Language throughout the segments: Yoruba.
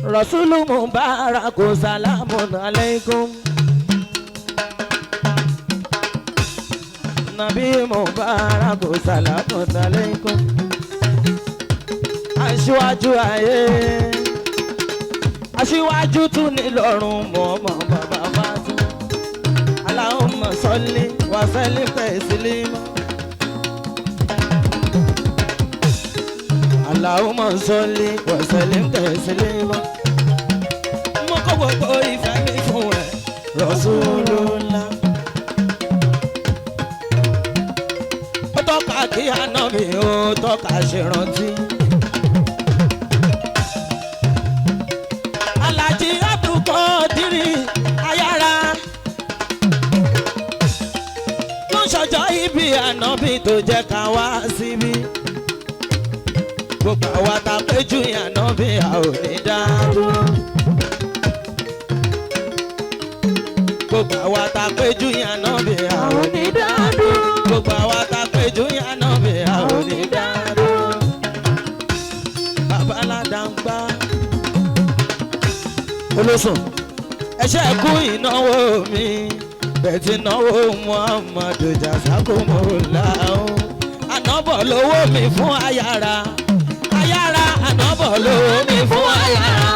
Rasulu Mubaraku salamun alaikum. Nabi Mubaraku salamun alaikum. Aṣíwájú ayé, aṣíwájú tún ní lọ́rùn mọ́mọ́ bàbá Fatima. Allahumma salli wa sallim taslima. Allahumma salli wa sallim taslima. Mo kọ́ gbogbo ìfẹ́ mi fún ẹ, Rasulullah. Ó tọ́ka kí Ànábì ó tọ́ka ṣèrántí. Alhaji Abdul Qadir Ayára ló ń ṣọjọ́ ìbí Ànábì tó jẹ́ ká wá síbí. Gbogbo àwa ta péjú Ànábì a ò ní dá dúró. Gbogbo àwa ta péjú Ànábì a ò ní dá dúró. Gbogbo àwa ta péjú Ànábì a ò ní dá dúró. Bàbá Aládàngbá Olóṣùn ẹṣẹ́ kú ìnáwó mi bẹ̀tì náwó Muhammadu Jazakumullah. Ànábọ̀ lówó mi fún Ayára. Ayára ànábọ̀ lówó mi fún Ayára.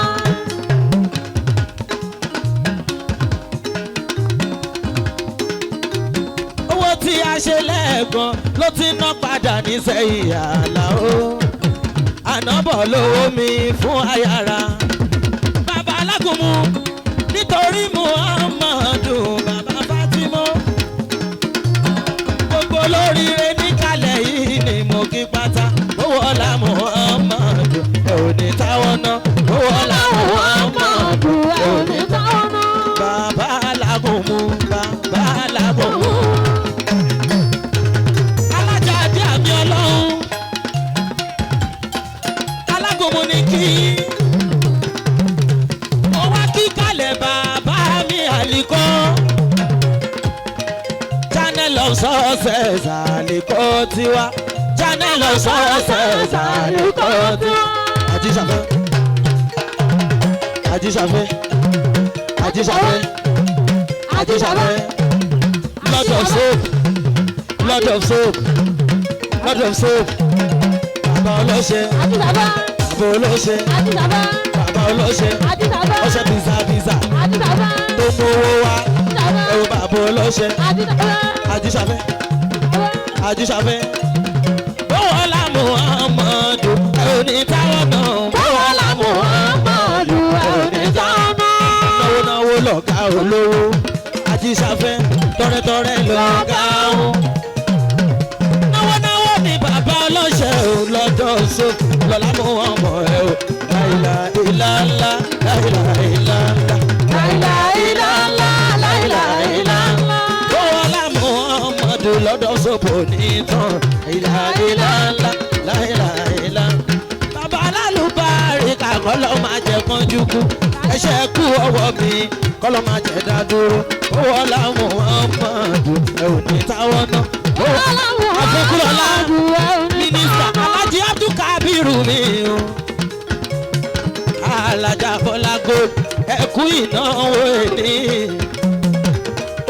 Owó tí a ṣe lẹ́ẹ̀kan ló ti ná padà nísẹ̀yìn Àlàó. Ànábọ̀ lówó mi fún Ayára. Bàbá Alágúnmu nítorí Muhammadu bàbá Fatima. Gbogbo olóríire níkàlẹ̀ yìí ni mo kí pátá. Owó ọlá Muhammadu ò ní táwọn ná. Owó ọlá Muhammadu ò ní táwọn ná. Bàbá Alágúnmu, bàbá Alágúnmu. Alájà àdé àmì Ọlọ́run. Alágúnmu ní kí. Mo wá kí kalẹ̀ bàbá mi Àlìkò. Channel of success Àlìkò tiwa. Channel of success Àlìkò tiwa. Ajíṣàfẹ́, Ajíṣàfẹ́, Ajíṣàfẹ́, Ajíṣàfẹ́. Lord of soap, Lord of soap, Lord of soap. Bàbá Olóṣè, bàbá Olóṣè, bàbá Olóṣè. Ọṣẹ pizza pizza tó mú owó wá. Ẹ̀rù bàbá Olóṣè. Ajíṣàfẹ́, Ajíṣàfẹ́. Bọ́wọ́lá Muhammadu ẹ̀ ò ní táwọn náà. Bọ́wọ́lá Muhammadu ẹ̀ ò ní táwọn náà. Náwó náwó lọ̀gá olówó. Ajíṣàfẹ́ tọrẹtọrẹ lọ̀gá òun. Náwó náwó ni bàbá Olóṣè ò lọ́jọ́ so. Lọ́lá Muhammadu ẹ̀ ò. Láìlà ìlàlá, láìlà ìlàlá, láìlà ìlàlá, láìlà ìlàlá. Bọ́wọ́lá Muhammadu lọ́dọ̀ sọ́pọ̀ nìtàn. Láìlà ìlàlá, láìlà ìlàlá. Bàbá alálùbárí kàkọ́lọ́ máa jẹ kánjú kú. Ẹṣẹ́ kú ọwọ́ mi kọ́lọ́ máa jẹ dá dúró. Bọ́wọ́lá Muhammadu ẹ̀ ò ní táwọn náà. Bọ́wọ́lá Muhammadu mínísítà Alhaji Abdul Kabir mi o. Alájà Bọ́lágò ẹ̀kú ìnáwó èní.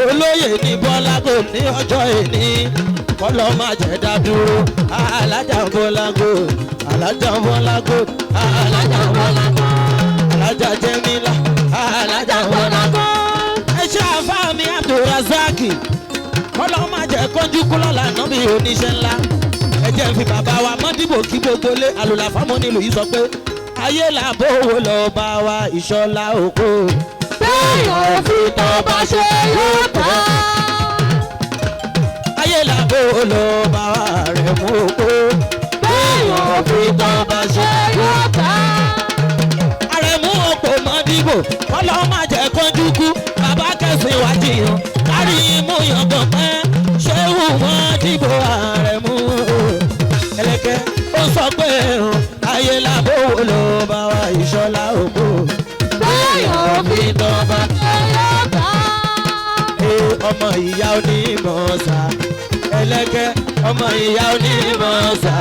Olóyè ní Bọ́lágò ní ọjọ́ èní. Kọ́lọ́ máa jẹ́ dá dúró. Alájà Bọ́lágò, Alájà Bọ́lágò, Alájà Bọ́lágò, Alájà Jẹ́mílà, Alájà Bọ́lágò. Ẹṣẹ́ àfáàmì Abdulrazaki. Kọ́lọ́ máa jẹ́ kọ́njú kúlọ̀ lànà bí oníṣẹ́ ńlá. Ẹ jẹ́ fi bàbá wa Mọ́dìbò kí gbogbo lé àlùlà fámọ́ nílùú yìí sọ pé ayé làbówó lọ bá wa Ìṣọ̀lá Òkò. Bẹ́ẹ̀ òfin tó bá ṣe yóò tán. Ayé làbówó lọ bá wa Àrẹ̀mú Òkò. Bẹ́ẹ̀ òfin tó bá ṣe yóò tán. Àrẹ̀mú Òkò Mọ́dìbò kọ́lọ́ má jẹ́ kánjú kú. Bàbá kẹsìn wá jiyàn kárí imú yangàn pẹ́. Ṣéhù Mọ́dìbò Àrẹ̀mú Ẹlẹ́kẹ́ ó sọ pé ayé làbówó lọ bá wa Ìṣọ̀lá Òkò. Bẹ́ẹ̀ òfin tó bá ṣe yóò tán. Ọmọ ìyá onímọ̀ọ́sà Ẹlẹ́kẹ́ ọmọ ìyá onímọ̀ọ́sà.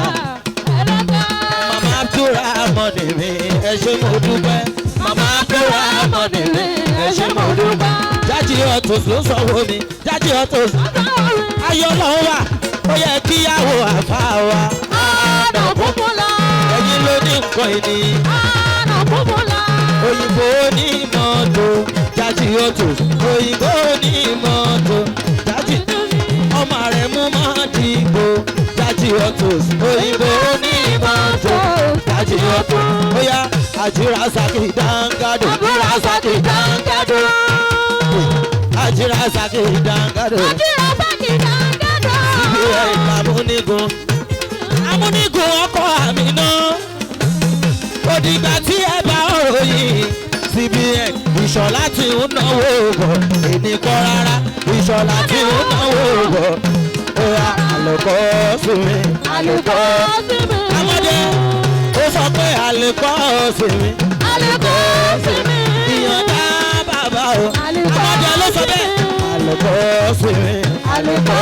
Mama Abdulrahman mi ẹ ṣé mo dúpẹ́. ọ̀tún ló sanwó mi jáde ọ̀tún ayọ̀ lọ́wọ́ wà ó yẹ kíyàwó àfa wa. àná kúkú lọ. ẹ̀yin ló ní nǹkan ìní. àná kúkú lọ. òyìnbó ní mọ́tò jáde ọ̀tún òyìnbó ní mọ́tò jáde ọmọ rẹ̀ mú mọ́ dìbò jáde ọ̀tún òyìnbó ní mọ́tò jáde ọ̀tún ó yá àjírásàkì dáńgádò àjírásàkì dáńgádò. àjírásàkì dáńgádò. àjírásàkì dáńgádò. ibi ẹ̀ ìlàmúnigun amúnigun ọkọ̀ àmì náà òdìgbà tí ẹ bá ọ̀rọ̀ yìí CBN ìṣọ̀lá tí ń náwó bọ̀ èmi kọ́ rárá ìṣọ̀lá tí ń náwó bọ̀ ó yá àlùkò sí mi. àlùkò sí mi. Amọ̀dé ó sọ pé àlùkò sí mi. àlùkò sí mi. ìyọ̀dá bàbá o. àlùkò Amọ̀dé ló sọ bẹ́ẹ̀. àlùkò sí mi. àlùkò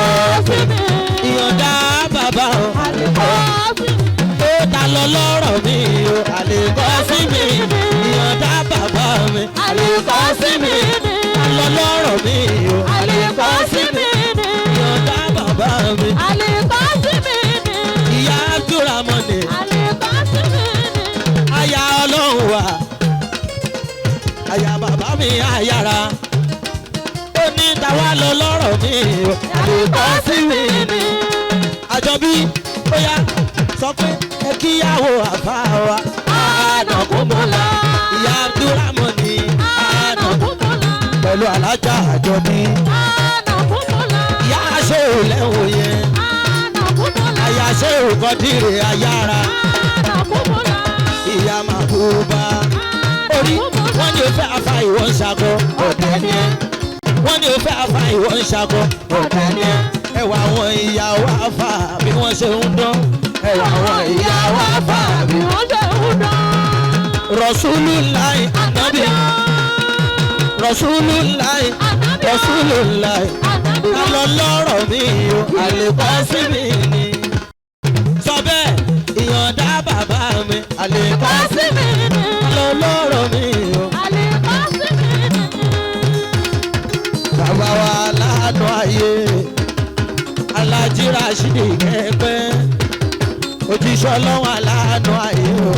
sí mi. ìyọ̀dá bàbá o. àlùkò sí mi. ó ta lọ lọ́rọ̀ mi o. àlùkò sí mi. ìyọ̀dá bàbá mi. àlùkò sí mi. ta lọ lọ́rọ̀ mi o. àlùkò sí mi. ìyọ̀dá bàbá mi. àlùkò sí mi. ìyá Abdulramani. àlùkò sí mi. aya ọlọ́run wa. aya bàbá mi ayára. ó ní tàwa lọ lọ́rọ̀ mi o. àlùkò sí mi. Àjọbí ó yá sọ pé ẹ kíyàwó àbá wa. àná kúkú lọ. ìyá Abdulramani. àná kúkú lọ. pẹ̀lú alájà Àjọbí. àná kúkú lọ. ìyá aṣèwò lẹ́wọ̀n yẹn. àná kúkú lọ. àyà aṣèwò kọ́dìrì ayára. àná kúkú lọ. ìyá Màkúbà. orí wọ́n ní o fẹ́ afa ìwọ ń ṣakọ. ọ̀dẹ̀ ni ẹ. wọ́n ní o fẹ́ afa ìwọ ń ṣakọ. ọ̀dẹ̀ ni ẹ. ẹwà àwọn ìyàwó afa bí wọ́n ṣe ń dán. ẹwà àwọn ìyàwó afa bí wọ́n ṣe ń dán. Rasulullahi Ànábì. Rasulullahi. Rasulullahi. ká lọ lọ́rọ̀ mi o. àlèkọ́ sí mi ni. sọ bẹ́ẹ̀ ìyọ̀ǹda bàbá mi. àlèkọ́ sí mi ni. ká lọ lọ́rọ̀ mi o. àlùkò sí mi. bàbá wa láàánú ayé. Aláàjì Rashidi Kẹ́pẹ́. òjíṣẹ́ ọlọ́run aláàánú ayé o.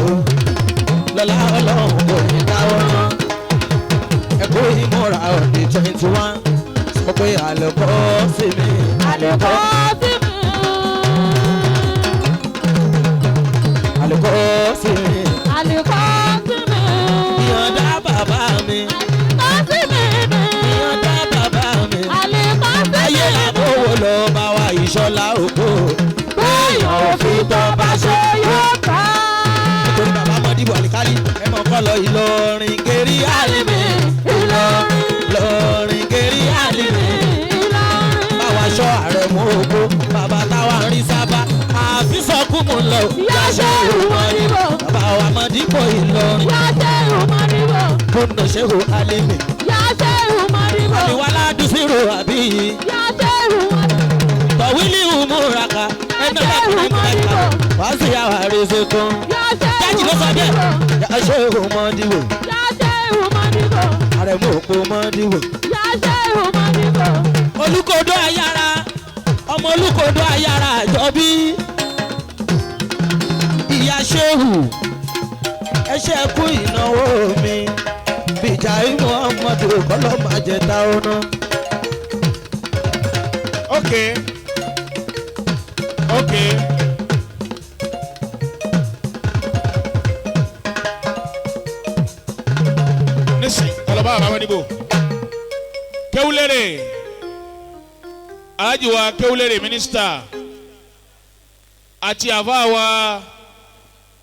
lọ́lá ọlọ́run kò ní dáwọ́ náà. ẹ̀kọ́ ìmúra òní 21. sọ pé àlùkò sí mi. àlùkò sí mi. àlùkò sí mi. àlùkò sí mi. ìyọ̀ǹda bàbá mi. àlùkò sí mi. ìyọ̀ǹda bàbá mi. àlùkò sí mi. ayé làbówó lọ bá wa ìṣọ̀lá òkú. béèyàn ò fi tó bá ṣe yóò bá. nítorí bàbá Mọ̀dìbò àlìkálí ẹ mọ̀ kọ́ lọ Ìlọrin gèrí àlìmí. Ìlọrin gèrí àlìmí. báwa ṣọ́ ààrẹ mú oko bàbá táwa ń rí sábà àfi sọkún mú lọ. Yá ṣe ìwọ̀n níbò. bàbá wa Mọ̀dìbò Ìlọrin. Yá ṣe ìwọ̀n níbò. kóńdò ṣéhù àlìmí. Yá ṣe ìwọ̀n níbò. àbíwálá dùsírò àbí yìí. Yá ṣe ìwọ̀n níbò. tọ̀wílì ìmúraka ẹ̀nà bàkúrẹ́ mẹ́ta wá sí àwọn àrèsè kan. Yá ṣe jájì ló sọ bẹ́ẹ̀. yà ṣe ìwọ̀n Mọ̀dìbò. Yá ṣe ìwọ̀n níbò. àrẹ̀mú òpó Mọ̀dìbò. Yá ṣe ìwọ̀n níbò. olùkọ́dọ̀ ayára ọmọ olùkọ́dọ̀ ayára Àjọbí. ìyá ṣéhù ẹṣẹ́ kú ìnáwó mi. bìjà ìmọ̀ ọmọdé kọ́lọ́ máa jẹ táwọn náà. Okay. Okay. Listen, Kalaba Mọ̀dìbò. Kéwúlérè. Alhaji wa Kéwúlérè mínísítà àti àfáà wa